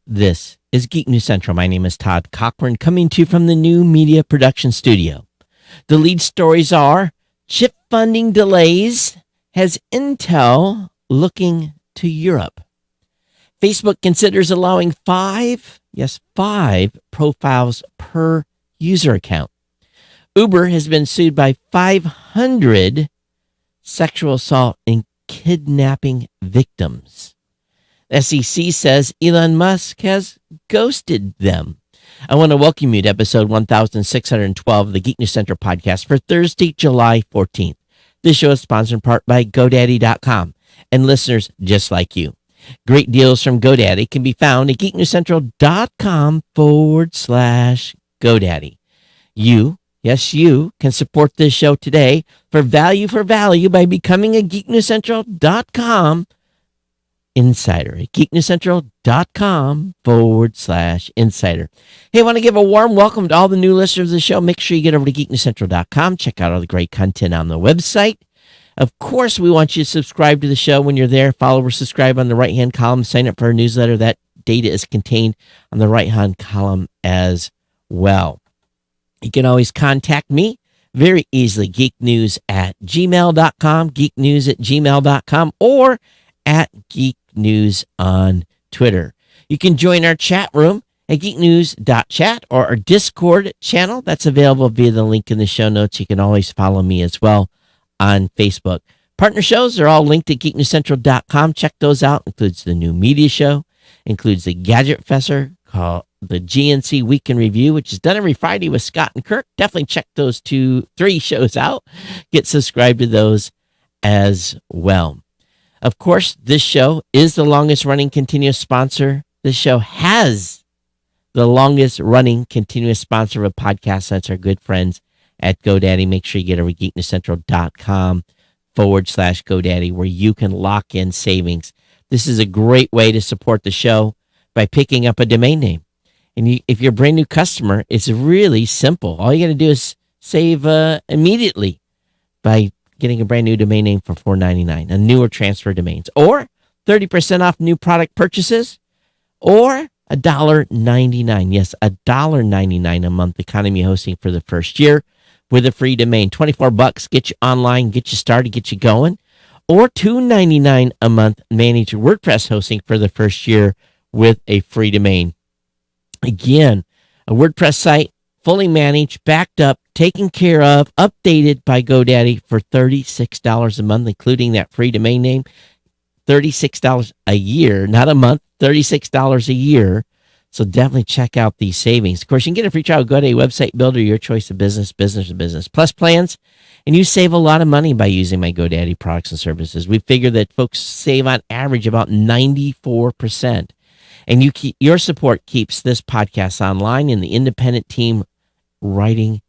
This is Geek News Central. My name is Todd Cochran, coming to you from the new media production studio. The lead stories are chip funding delays, has Intel looking to Europe. Facebook considers allowing five profiles per user account. Uber has been sued by 500 sexual assault and kidnapping victims. The SEC says Elon Musk has ghosted them. I want to welcome you to episode 1612 of the Geek News Central podcast for Thursday, July 14th. This show is sponsored in part by GoDaddy.com and listeners just like you. Great deals from GoDaddy can be found at geeknewscentral.com/GoDaddy. You can support this show today for value by becoming a geeknewscentral.com insider at geeknewscentral.com/insider. Hey, I want to give a warm welcome to all the new listeners of the show. Make sure you get over to geeknewscentral.com. Check out all the great content on the website. Of course, we want you to subscribe to the show when you're there. Follow or subscribe on the right-hand column. Sign up for our newsletter. That data is contained on the right-hand column as well. You can always contact me very easily. geeknews@gmail.com, geeknews@gmail.com, or at Geek News on Twitter. You can join our chat room at geeknews.chat or our Discord channel. That's available via the link in the show notes. You can always follow me as well on Facebook. Partner shows are all linked at geeknewscentral.com. Check those out. Includes the new media show, includes the Gadget Professor called the GNC Week in Review, which is done every Friday with Scott and Kirk. Definitely check those 3 shows out. Get subscribed to those as well. Of course, this show is the longest running continuous sponsor. This show has the longest running continuous sponsor of a podcast. That's our good friends at GoDaddy. Make sure you get over to geeknewscentral.com/GoDaddy, where you can lock in savings. This is a great way to support the show by picking up a domain name. And if you're a brand new customer, it's really simple. All you got to do is save immediately by getting a brand new domain name for $4.99, a newer transfer domains, or 30% off new product purchases, or $1.99. Yes, $1.99 a month economy hosting for the first year with a free domain. $24, get you online, get you started, get you going, or $2.99 a month managed WordPress hosting for the first year with a free domain. Again, a WordPress site, fully managed, backed up, taken care of, updated by GoDaddy for $36 a month, including that free domain name. $36 a year, not a month, $36 a year. So definitely check out these savings. Of course, you can get a free trial. GoDaddy website builder, your choice of business to business plus plans. And you save a lot of money by using my GoDaddy products and services. We figure that folks save on average about 94%. And your support keeps this podcast online and the independent team writing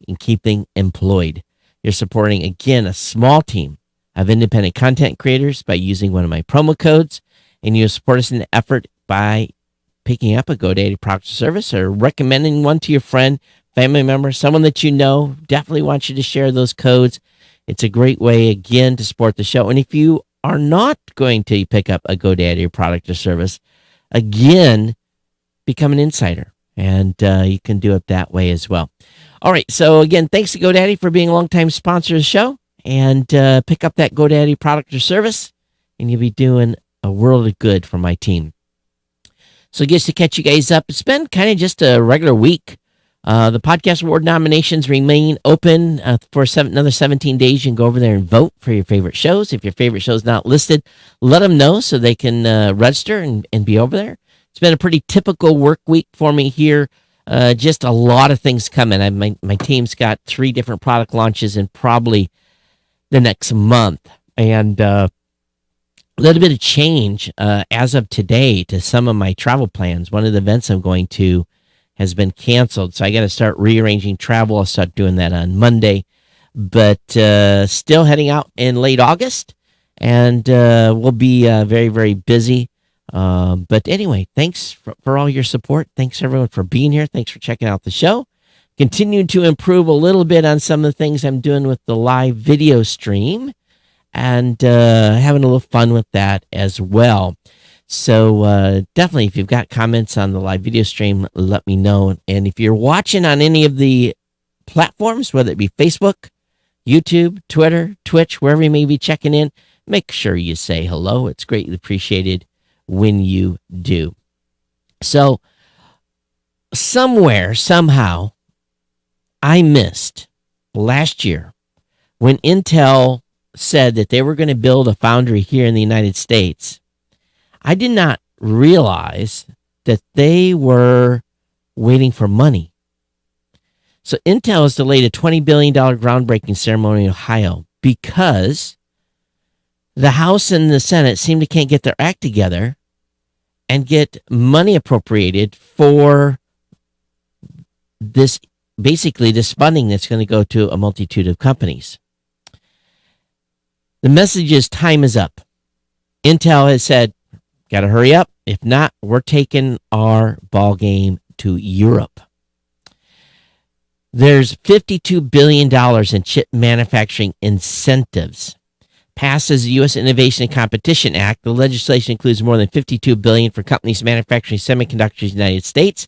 and keeping employed. You're supporting, again, a small team of independent content creators by using one of my promo codes. And you support us in the effort by picking up a GoDaddy product or service or recommending one to your friend, family member, someone that you know. Definitely want you to share those codes. It's a great way, again, to support the show. And if you are not going to pick up a GoDaddy product or service, again, become an insider, and you can do it that way as well. All right, so again, thanks to GoDaddy for being a longtime sponsor of the show, and pick up that GoDaddy product or service, and you'll be doing a world of good for my team. So just to catch you guys up, it's been kind of just a regular week. The Podcast Award nominations remain open for another 17 days. You can go over there and vote for your favorite shows. If your favorite show is not listed, let them know so they can register and be over there. It's been a pretty typical work week for me here. Just a lot of things coming. My team's got 3 different product launches in probably the next month. And a little bit of change as of today to some of my travel plans. One of the events I'm going to has been canceled, so I got to start rearranging travel. I'll start doing that on Monday, but still heading out in late August, and we'll be very, very busy. But anyway, thanks for all your support. Thanks, everyone, for being here. Thanks for checking out the show. Continuing to improve a little bit on some of the things I'm doing with the live video stream, and having a little fun with that as well. So definitely, if you've got comments on the live video stream, let me know. And if you're watching on any of the platforms, whether it be Facebook, YouTube, Twitter, Twitch, wherever you may be checking in, make sure you say hello. It's greatly appreciated when you do. So somewhere, somehow, I missed last year when Intel said that they were going to build a foundry here in the United States. I did not realize that they were waiting for money. So Intel has delayed a $20 billion groundbreaking ceremony in Ohio because the House and the Senate seem to can't get their act together and get money appropriated for this, basically this funding that's going to go to a multitude of companies. The message is time is up. Intel has said, got to hurry up. If not, we're taking our ball game to Europe. There's $52 billion in chip manufacturing incentives. Passes the U.S. Innovation and Competition Act. The legislation includes more than $52 billion for companies manufacturing semiconductors in the United States.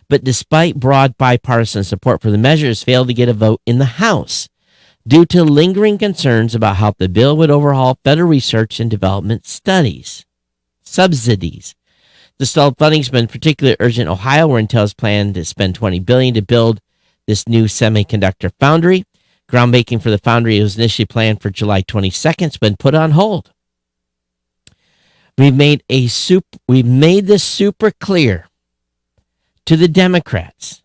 But despite broad bipartisan support for the measures, failed to get a vote in the House due to lingering concerns about how the bill would overhaul federal research and development subsidies. The stalled funding has been particularly urgent in Ohio, where Intel has planned to spend $20 billion to build this new semiconductor foundry. Groundbreaking for the foundry was initially planned for July 22nd. It's been put on hold. We've made this super clear to the Democrats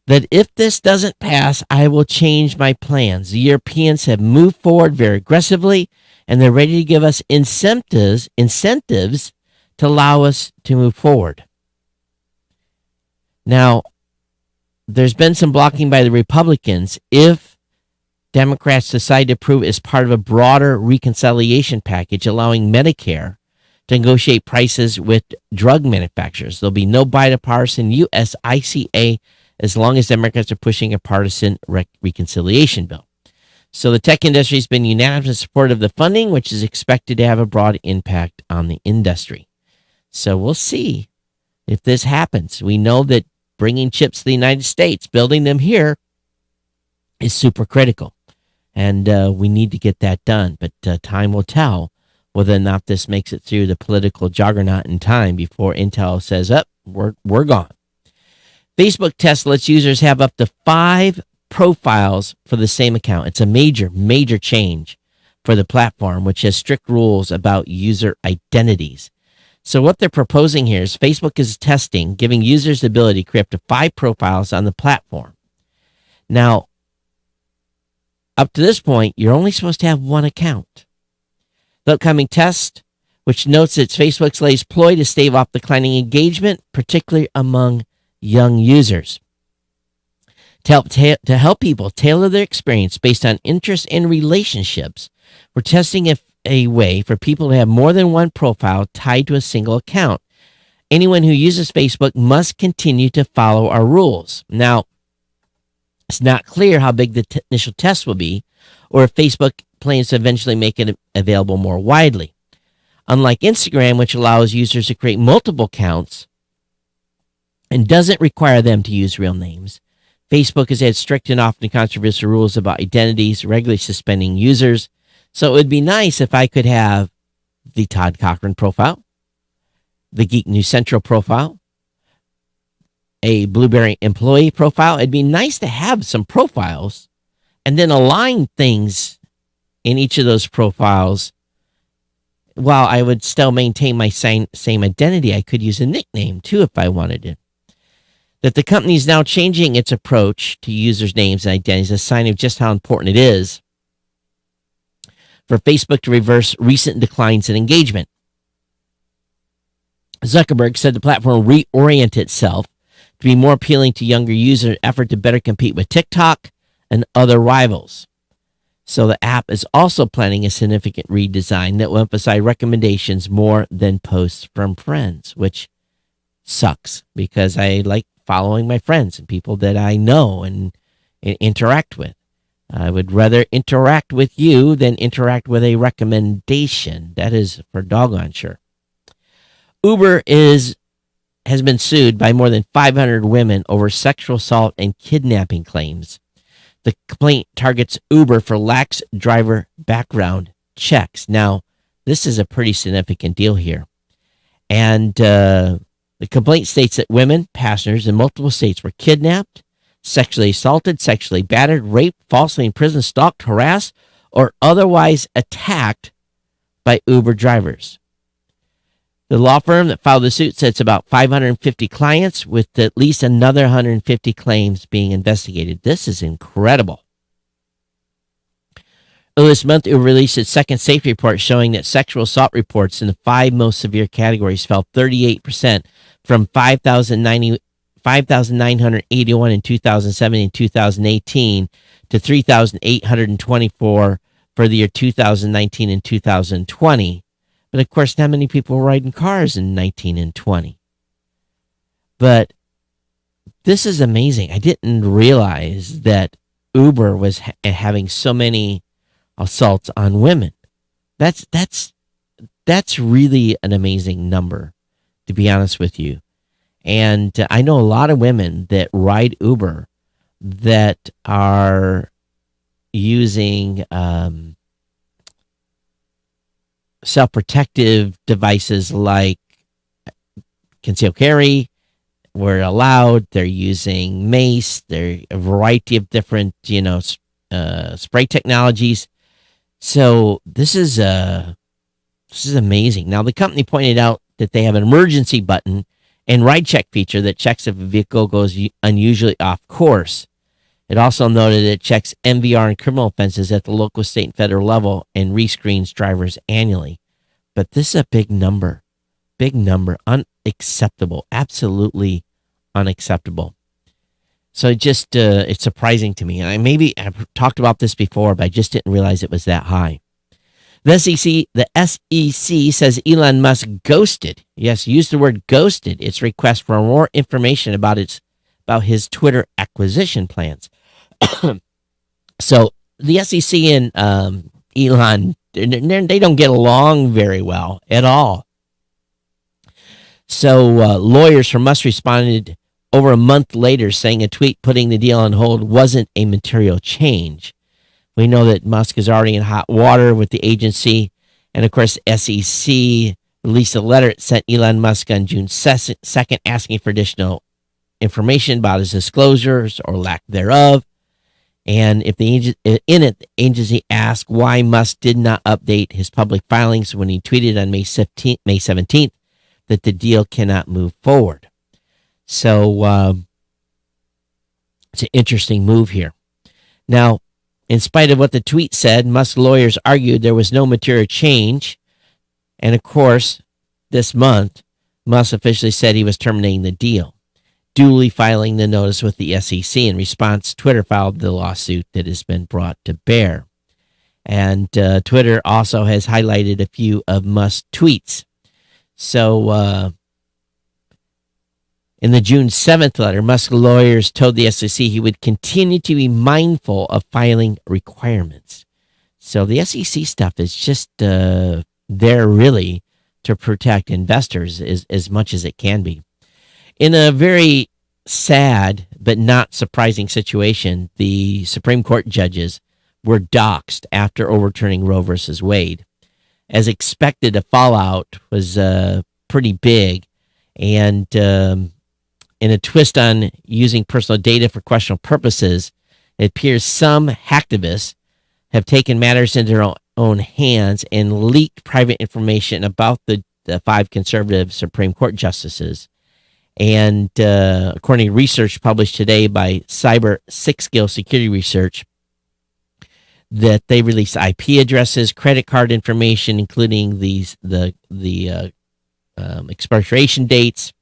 that if this doesn't pass, I will change my plans. The Europeans have moved forward very aggressively, and they're ready to give us incentives to allow us to move forward. Now, there's been some blocking by the Republicans if Democrats decide to approve it as part of a broader reconciliation package allowing Medicare to negotiate prices with drug manufacturers. There'll be no bipartisan USICA as long as Democrats are pushing a partisan reconciliation bill. So the tech industry has been unanimous in support of the funding, which is expected to have a broad impact on the industry. So we'll see if this happens. We know that bringing chips to the United States, building them here, is super critical. And we need to get that done. But time will tell whether or not this makes it through the political juggernaut in time before Intel says, we're gone. Facebook test lets users have up to 5 profiles for the same account. It's a major, major change for the platform, which has strict rules about user identities. So what they're proposing here is Facebook is testing, giving users the ability to create up to 5 profiles on the platform. Now, up to this point, you're only supposed to have 1 account. The upcoming test, which notes that it's Facebook's latest ploy to stave off declining engagement, particularly among young users. To help people tailor their experience based on interest and relationships, we're testing a way for people to have more than 1 profile tied to a single account. Anyone who uses Facebook must continue to follow our rules. Now, it's not clear how big the initial test will be, or if Facebook plans to eventually make it available more widely. Unlike Instagram, which allows users to create multiple accounts and doesn't require them to use real names, Facebook has had strict and often controversial rules about identities, regularly suspending users. So it would be nice if I could have the Todd Cochran profile, the Geek News Central profile, a Blueberry employee profile. It'd be nice to have some profiles and then align things in each of those profiles while I would still maintain my same identity. I could use a nickname too if I wanted it. That the company is now changing its approach to users' names and identities, a sign of just how important it is for Facebook to reverse recent declines in engagement. Zuckerberg said the platform will reorient itself to be more appealing to younger users in an effort to better compete with TikTok and other rivals. So the app is also planning a significant redesign that will emphasize recommendations more than posts from friends, which sucks because I like following my friends and people that I know and interact with. I would rather interact with you than interact with a recommendation. That is for doggone sure. Uber has been sued by more than 500 women over sexual assault and kidnapping claims. The complaint targets Uber for lax driver background checks. Now, this is a pretty significant deal here. And the complaint states that women, passengers in multiple states, were kidnapped, sexually assaulted, sexually battered, raped, falsely imprisoned, stalked, harassed, or otherwise attacked by Uber drivers. The law firm that filed the suit said it's about 550 clients, with at least another 150 claims being investigated. This is incredible. Earlier this month, it released its second safety report showing that sexual assault reports in the 5 most severe categories fell 38% from 5,981 in 2007 and 2018 to 3,824 for the year 2019 and 2020. But of course, not many people were riding cars in 19 and 20. But this is amazing. I didn't realize that Uber was having so many assaults on women. That's really an amazing number, to be honest with you. And I know a lot of women that ride Uber that are using self-protective devices like concealed carry were allowed. They're using mace. There are a variety of different, spray technologies. So this is amazing. Now, the company pointed out that they have an emergency button and ride check feature that checks if a vehicle goes unusually off course. It also noted it checks MVR and criminal offenses at the local, state, and federal level and rescreens drivers annually. But this is a big number, unacceptable, absolutely unacceptable. So it's surprising to me. And I've talked about this before, but I just didn't realize it was that high. The SEC says Elon Musk ghosted. Yes, use the word ghosted. Its request for more information about his Twitter acquisition plans. So the SEC and Elon, they don't get along very well at all. So lawyers for Musk responded over a month later, saying a tweet putting the deal on hold wasn't a material change. We know that Musk is already in hot water with the agency. And of course, SEC released a letter it sent Elon Musk on June 2nd asking for additional information about his disclosures or lack thereof. And if the agency asked why Musk did not update his public filings when he tweeted on May 17th that the deal cannot move forward. So it's an interesting move here. Now, in spite of what the tweet said, Musk's lawyers argued there was no material change. And of course, this month, Musk officially said he was terminating the deal, duly filing the notice with the SEC. In response, Twitter filed the lawsuit that has been brought to bear. And Twitter also has highlighted a few of Musk's tweets. So in the June 7th letter, Musk's lawyers told the SEC he would continue to be mindful of filing requirements. So the SEC stuff is just there really to protect investors as much as it can be. In a very sad but not surprising situation, the Supreme Court judges were doxxed after overturning Roe versus Wade. As expected, the fallout was pretty big, and in a twist on using personal data for questionable purposes, it appears some hacktivists have taken matters into their own hands and leaked private information about the 5 conservative Supreme Court justices. And according to research published today by Cyber Six Skill Security Research, that they released IP addresses, credit card information, including the expiration dates.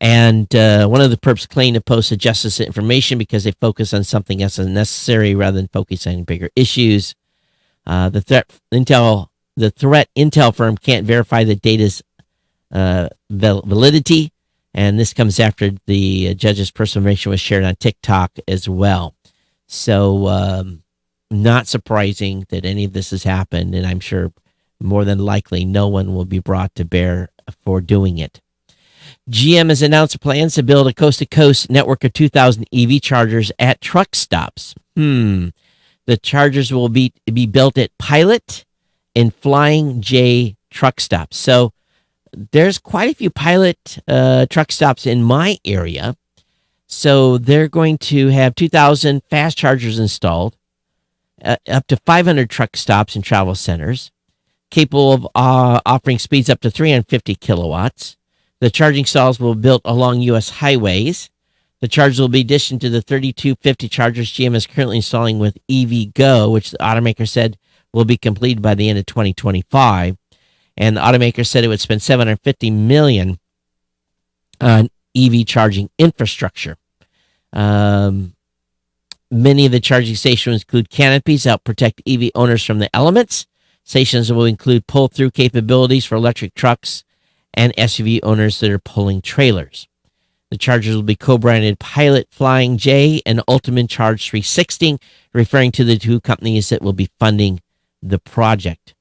And one of the perps claimed to post the justice information because they focus on something else unnecessary rather than focusing on bigger issues. The threat intel firm can't verify the data's validity, and this comes after the judge's personal information was shared on TikTok as well. So not surprising that any of this has happened, and I'm sure more than likely, no one will be brought to bear for doing it. GM has announced plans to build a coast-to-coast network of 2,000 EV chargers at truck stops. The chargers will be built at Pilot and Flying J truck stops. So there's quite a few Pilot truck stops in my area. So they're going to have 2,000 fast chargers installed, up to 500 truck stops and travel centers, capable of offering speeds up to 350 kilowatts. The charging stalls will be built along U.S. highways. The chargers will be addition to the 3250 chargers GM is currently installing with EVgo, which the automaker said will be completed by the end of 2025. And the automaker said it would spend $750 million on EV charging infrastructure. Many of the charging stations include canopies that help protect EV owners from the elements. Stations will include pull-through capabilities for electric trucks and SUV owners that are pulling trailers. The chargers will be co-branded Pilot Flying J and Ultimate Charge 360, referring to the two companies that will be funding the project.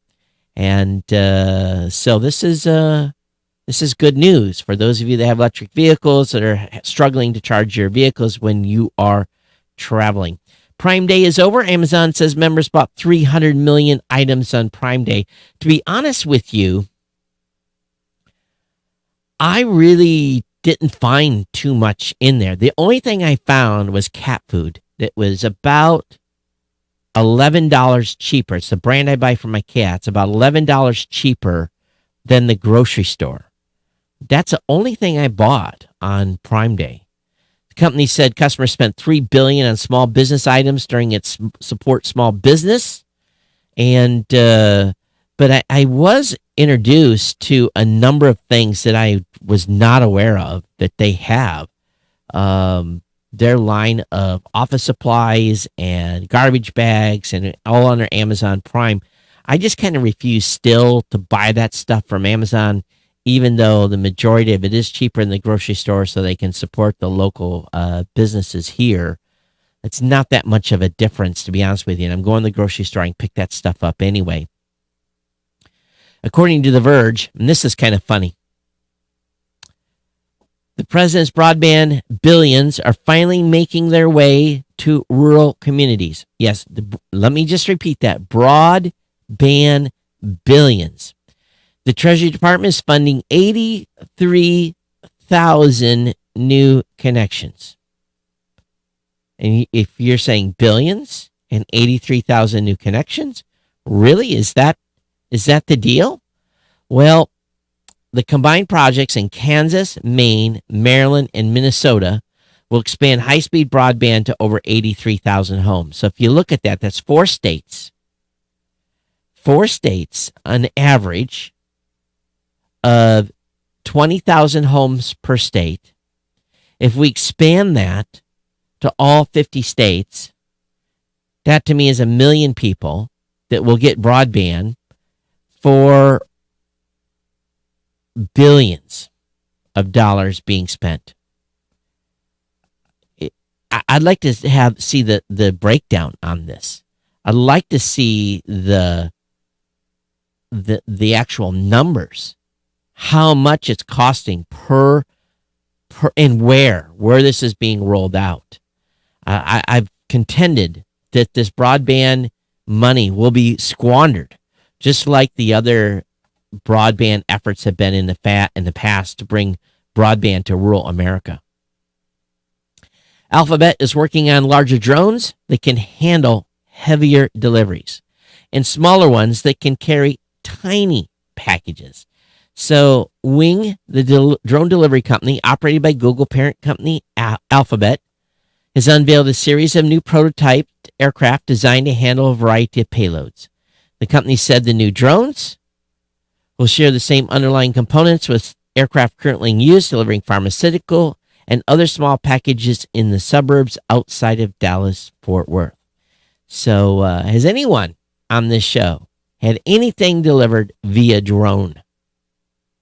And so this is good news for those of you that have electric vehicles that are struggling to charge your vehicles when you are traveling. Prime Day is over. Amazon says members bought 300 million items on Prime Day. To be honest with you, I really didn't find too much in there. The only thing I found was cat food that was about $11 cheaper. It's the brand I buy for my cats, about $11 cheaper than the grocery store. That's the only thing I bought on Prime Day. The company said customers spent $3 billion on small business items during its support small business. And but I was introduced to a number of things that I was not aware of that they have. Their line of office supplies and garbage bags and all under Amazon Prime. I just kind of refuse still to buy that stuff from Amazon, even though the majority of it is cheaper in the grocery store so they can support the local businesses here. It's not that much of a difference, to be honest with you. And I'm going to the grocery store and pick that stuff up anyway. According to The Verge, and this is kind of funny, the president's broadband billions are finally making their way to rural communities. Yes, let me just repeat that. Broadband billions. The Treasury Department is funding 83,000 new connections. And if you're saying billions and 83,000 new connections, really, is that the deal? Well, the combined projects in Kansas, Maine, Maryland, and Minnesota will expand high-speed broadband to over 83,000 homes. So if you look at that, that's 4 states. 4 states, on average, of 20,000 homes per state. If we expand that to all 50 states, that to me is 1 million people that will get broadband for billions of dollars being spent. I'd like to see the breakdown on this. I'd like to see the actual numbers, how much it's costing per and where this is being rolled out. I've contended that this broadband money will be squandered, just like the other broadband efforts have been in the past to bring broadband to rural America. Alphabet is working on larger drones that can handle heavier deliveries and smaller ones that can carry tiny packages. So Wing, the drone delivery company operated by Google parent company Alphabet, has unveiled a series of new prototyped aircraft designed to handle a variety of payloads. The company said the new drones will share the same underlying components with aircraft currently in use, delivering pharmaceutical and other small packages in the suburbs outside of Dallas-Fort Worth. So has anyone on this show had anything delivered via drone?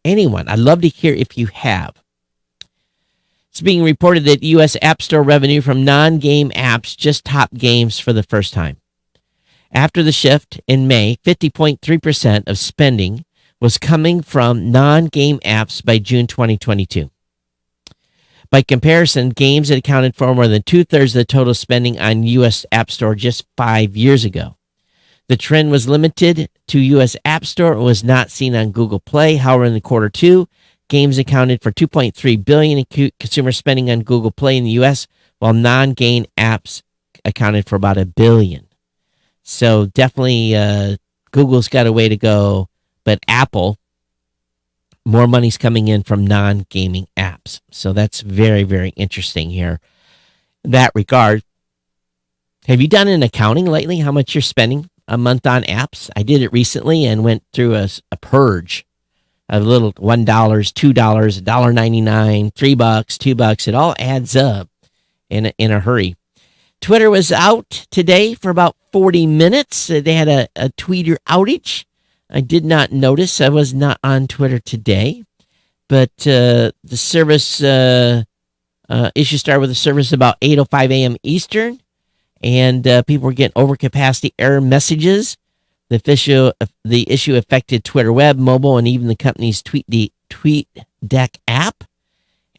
Anyone? I'd love to hear if you have. It's being reported that U.S. App Store revenue from non-game apps just topped games for the first time. After the shift in May, 50.3% of spending was coming from non-game apps by June 2022. By comparison, games had accounted for more than two-thirds of the total spending on U.S. App Store just 5 years ago. The trend was limited to U.S. App Store and was not seen on Google Play. However, in the quarter two, games accounted for $2.3 billion in consumer spending on Google Play in the U.S., while non-game apps accounted for about $1 billion. So definitely Google's got a way to go, but Apple, more money's coming in from non-gaming apps. So that's very, very interesting here in that regard. Have you done an accounting lately, how much you're spending a month on apps? I did it recently and went through a purge of little $1, $2, $1.99, $3, $2. It all adds up in a hurry. Twitter was out today for about 40 minutes. They had a tweeter outage. I did not notice. I was not on Twitter today, but the service issue started with the service about 8:05 a.m. Eastern, and people were getting overcapacity error messages. The issue affected Twitter Web, mobile, and even the company's TweetDeck app.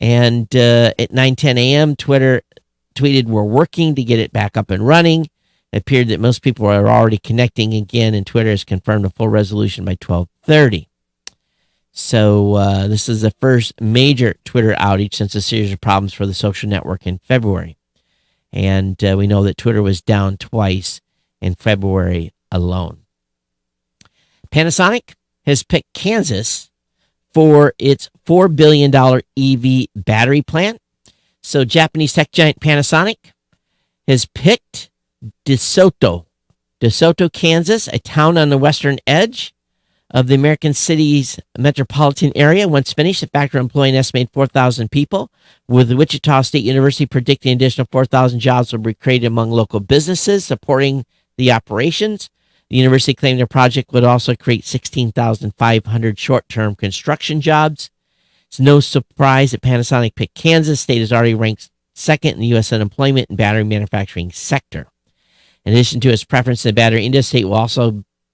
And at 9:10 a.m., Twitter tweeted, "We're working to get it back up and running." It appeared that most people are already connecting again, and Twitter has confirmed a full resolution by 12:30. So this is the first major Twitter outage since a series of problems for the social network in February. And we know that Twitter was down twice in February alone. Panasonic has picked Kansas for its $4 billion EV battery plant. So Japanese tech giant Panasonic has picked DeSoto, Kansas, a town on the western edge of the American city's metropolitan area. Once finished, the factory employing an estimated 4,000 people, with Wichita State University predicting an additional 4,000 jobs will be created among local businesses supporting the operations. The university claimed their project would also create 16,500 short-term construction jobs. It's no surprise that Panasonic picked Kansas. State is already ranked second in the U.S. unemployment and battery manufacturing sector. In addition to its preference in the battery industry, state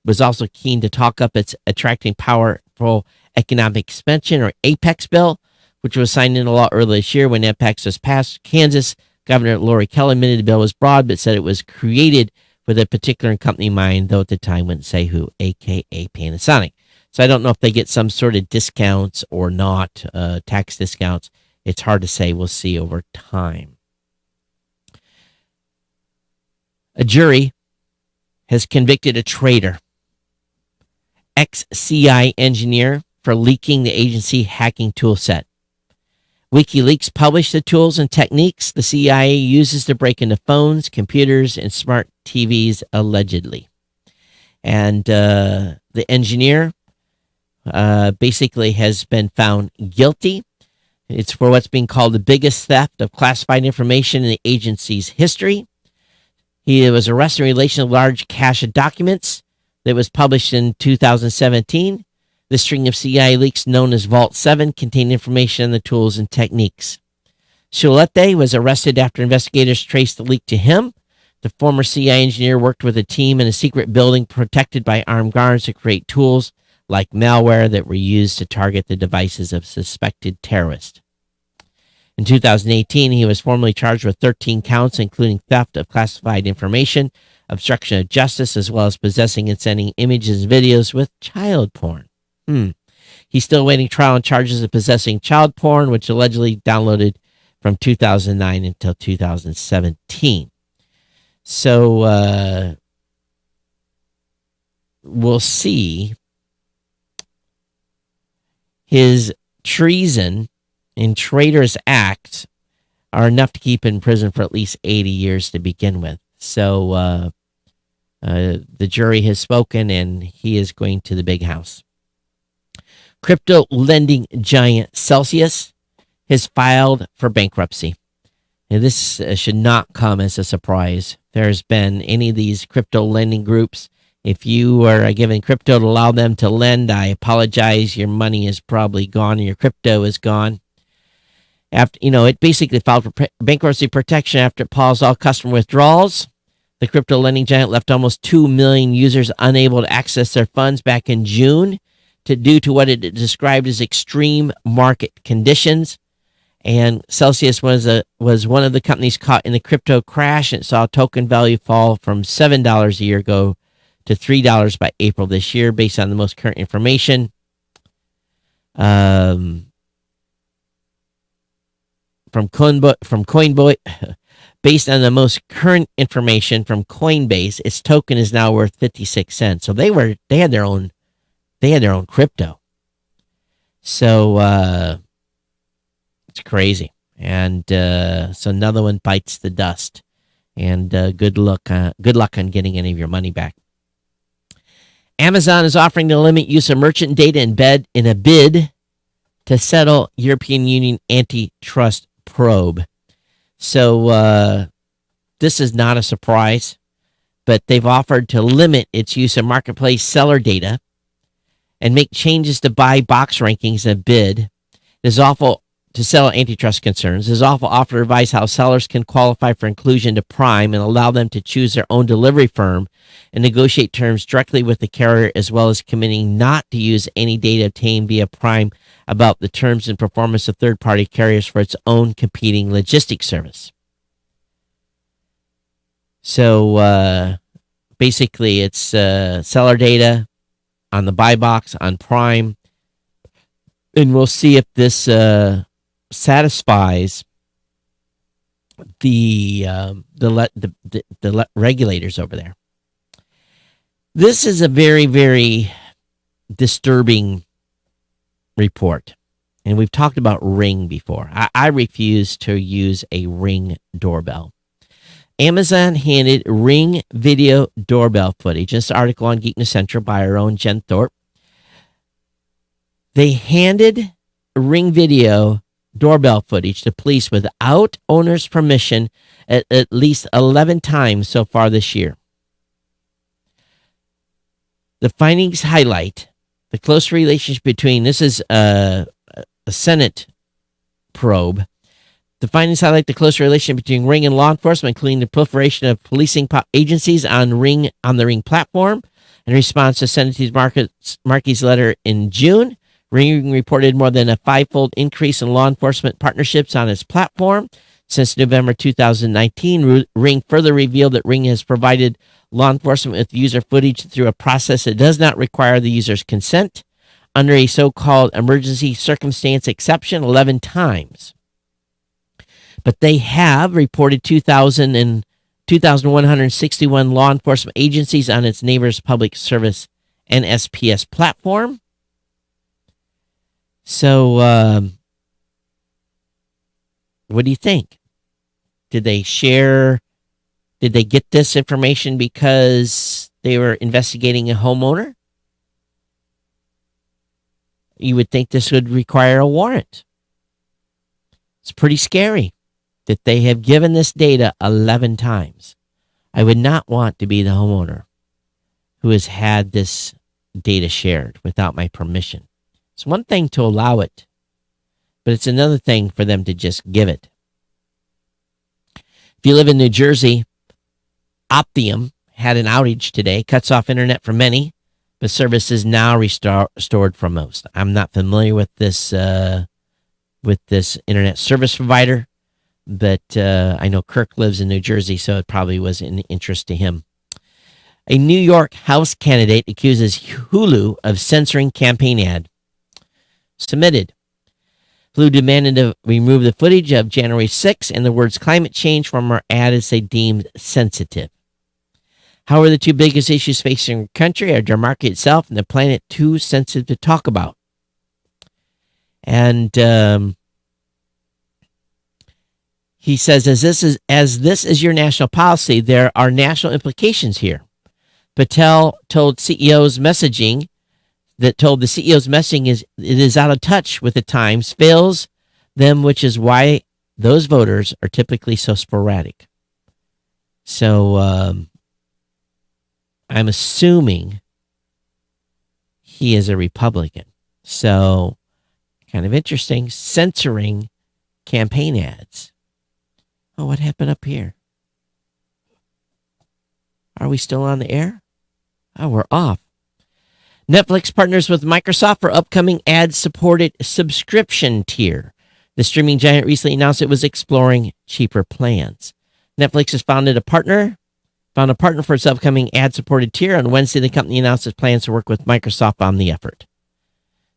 was also keen to talk up its Attracting Powerful Economic Expansion, or APEX bill, which was signed into law earlier this year. When APEX was passed, Kansas Governor Lori Kelly admitted the bill was broad, but said it was created with a particular company in mind, though at the time wouldn't say who, a.k.a. Panasonic. So I don't know if they get some sort of discounts or not, tax discounts. It's hard to say. We'll see over time. A jury has convicted a traitor, ex-CI engineer, for leaking the agency hacking tool set. WikiLeaks published the tools and techniques the CIA uses to break into phones, computers, and smart TVs, allegedly. And the engineer basically has been found guilty. It's for what's being called the biggest theft of classified information in the agency's history. He was arrested in relation to a large cache of documents that was published in 2017. The string of CIA leaks known as Vault 7 contained information on the tools and techniques. Chiolete was arrested after investigators traced the leak to him. The former CIA engineer worked with a team in a secret building protected by armed guards to create tools like malware that were used to target the devices of suspected terrorists. In 2018, he was formally charged with 13 counts, including theft of classified information, obstruction of justice, as well as possessing and sending images and videos with child porn. He's still awaiting trial on charges of possessing child porn, which allegedly downloaded from 2009 until 2017. So we'll see. His treason and traitorous acts are enough to keep in prison for at least 80 years to begin with. So the jury has spoken, and he is going to the big house. Crypto lending giant Celsius has filed for bankruptcy. Now, this should not come as a surprise. There's been any of these crypto lending groups. If you are given crypto to allow them to lend, I apologize. Your money is probably gone, and your crypto is gone. After it basically filed for bankruptcy protection after it paused all customer withdrawals. The crypto lending giant left almost 2 million users unable to access their funds back in June due to what it described as extreme market conditions. And Celsius was one of the companies caught in the crypto crash, and it saw token value fall from $7 a year ago to $3 by April this year, based on the most current information. From Coinbase, based on the most current information from Coinbase, its token is now worth 56 cents. So they had their own crypto. So it's crazy. And so another one bites the dust. And good luck on getting any of your money back. Amazon is offering to limit use of merchant data in a bid to settle European Union antitrust probe. So this is not a surprise, but they've offered to limit its use of marketplace seller data and make changes to buy box rankings in a bid. It is awful to settle antitrust concerns. It is also offered advice how sellers can qualify for inclusion to Prime and allow them to choose their own delivery firm and negotiate terms directly with the carrier, as well as committing not to use any data obtained via Prime about the terms and performance of third-party carriers for its own competing logistics service. So basically, it's seller data on the buy box on Prime, and we'll see if this satisfies the regulators over there. This is a very, very disturbing report, and we've talked about Ring before. I refuse to use a Ring doorbell. Amazon handed Ring video doorbell footage. This article on Geek News Central by our own Jen Thorpe. They handed Ring video doorbell footage to police without owner's permission at least 11 times so far this year. The findings highlight the close relationship between, this is a Senate probe. The findings highlight the close relationship between Ring and law enforcement, including the proliferation of policing agencies on the Ring platform. In response to Senator Markey's letter in June, Ring reported more than a five-fold increase in law enforcement partnerships on its platform. Since November 2019, Ring further revealed that Ring has provided law enforcement with user footage through a process that does not require the user's consent under a so-called emergency circumstance exception 11 times. But they have reported 2,161 law enforcement agencies on its Neighbors Public Service NSPS platform. So, what do you think? Did they get this information because they were investigating a homeowner? You would think this would require a warrant. It's pretty scary that they have given this data 11 times. I would not want to be the homeowner who has had this data shared without my permission. It's one thing to allow it, but it's another thing for them to just give it. If you live in New Jersey, Optimum had an outage today, cuts off internet for many, but service is now restored for most. I'm not familiar with this internet service provider, but I know Kirk lives in New Jersey, so it probably was an interest to him. A New York House candidate accuses Hulu of censoring campaign ad. Submitted. Hulu demanded to remove the footage of January 6th and the words climate change from her ad as they deemed sensitive. However, the two biggest issues facing the country are the market itself and the planet too sensitive to talk about. And he says, as this is your national policy, there are national implications here. Patel told the CEO's messaging is out of touch with the times, fails them, which is why those voters are typically so sporadic. So I'm assuming he is a Republican. So kind of interesting, censoring campaign ads. Oh, what happened up here? Are we still on the air? Oh, we're off. Netflix partners with Microsoft for upcoming ad-supported subscription tier. The streaming giant recently announced it was exploring cheaper plans. Netflix has found a partner for its upcoming ad-supported tier. On Wednesday, the company announced its plans to work with Microsoft on the effort.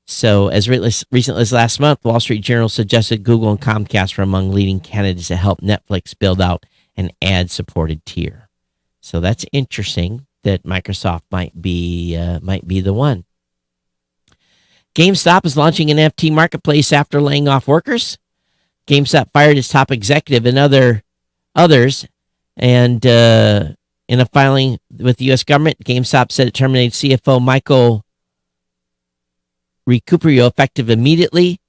So, as recently as last month, Wall Street Journal suggested Google and Comcast were among leading candidates to help Netflix build out an ad-supported tier. So that's interesting that Microsoft might be the one. GameStop is launching an NFT marketplace after laying off workers. GameStop fired its top executive and others, and in a filing with the U.S. government, GameStop said it terminated CFO Michael Recupero effective immediately.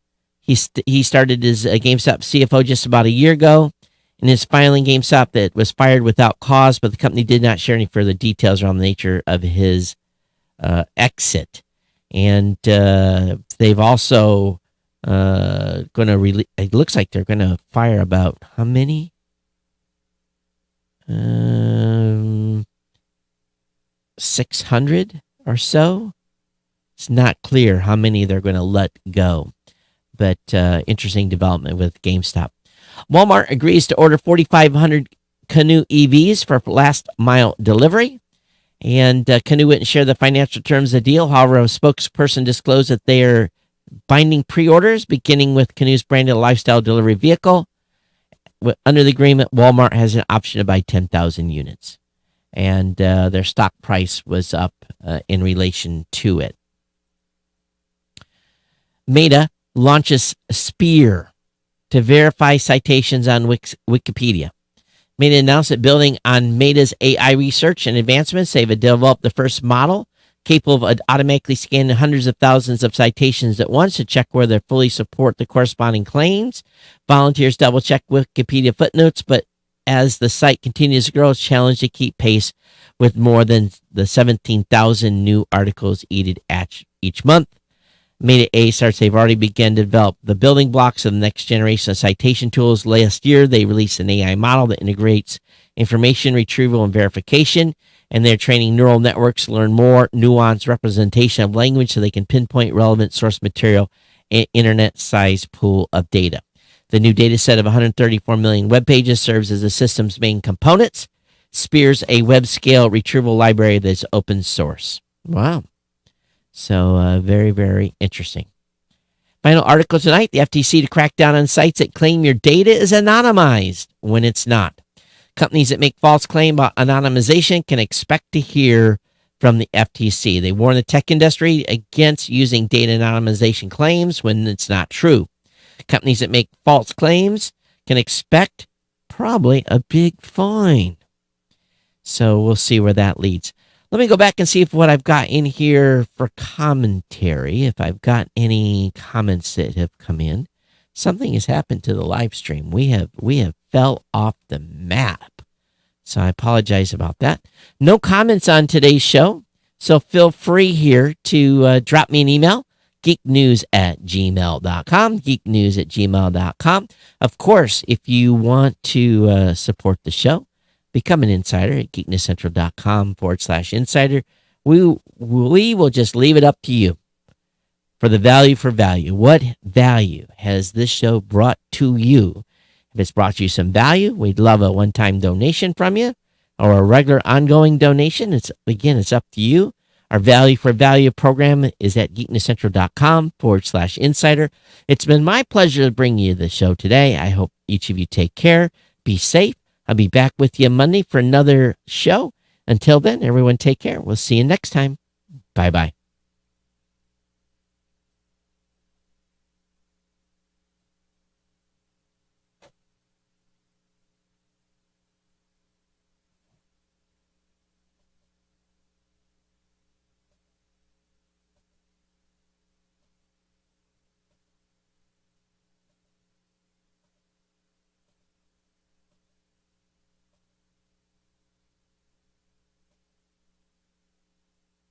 He started as a GameStop CFO just about a year ago. In his filing, GameStop that was fired without cause, but the company did not share any further details around the nature of his exit. And they've also going to release. It looks like they're going to fire about how many? 600 or so. It's not clear how many they're going to let go, but interesting development with GameStop. Walmart agrees to order 4,500 Canoo EVs for last mile delivery, and Canoo wouldn't share the financial terms of the deal. However, a spokesperson disclosed that they are binding pre-orders, beginning with Canoo's branded lifestyle delivery vehicle. Under the agreement, Walmart has an option to buy 10,000 units, and their stock price was up in relation to it. Meta launches Spear to verify citations on Wikipedia. Meta announced that building on Meta's AI research and advancements, they've developed the first model capable of automatically scanning hundreds of thousands of citations at once to check whether they fully support the corresponding claims. Volunteers double-check Wikipedia footnotes, but as the site continues to grow, it's challenged to keep pace with more than the 17,000 new articles each month. Meta A starts, they've already begun to develop the building blocks of the next generation of citation tools. Last year, they released an AI model that integrates information retrieval and verification, and they're training neural networks to learn more nuanced representation of language so they can pinpoint relevant source material in internet-sized pool of data. The new data set of 134 million web pages serves as the system's main components. Spear's a web-scale retrieval library that's open source. Wow. So very, very interesting. Final article tonight, the FTC to crack down on sites that claim your data is anonymized when it's not. Companies that make false claim about anonymization can expect to hear from the FTC. They warn the tech industry against using data anonymization claims when it's not true. Companies that make false claims can expect probably a big fine. So we'll see where that leads. Let me go back and see if what I've got in here for commentary, if I've got any comments that have come in. Something has happened to the live stream. We have fell off the map. So I apologize about that. No comments on today's show. So feel free here to drop me an email, geeknews@gmail.com, geeknews@gmail.com. Of course, if you want to support the show, become an insider at geeknesscentral.com/insider. We will just leave it up to you for the value for value. What value has this show brought to you? If it's brought you some value, we'd love a one-time donation from you or a regular ongoing donation. It's up to you. Our value for value program is at geeknesscentral.com/insider. It's been my pleasure to bring you the show today. I hope each of you take care. Be safe. I'll be back with you Monday for another show. Until then, everyone take care. We'll see you next time. Bye-bye.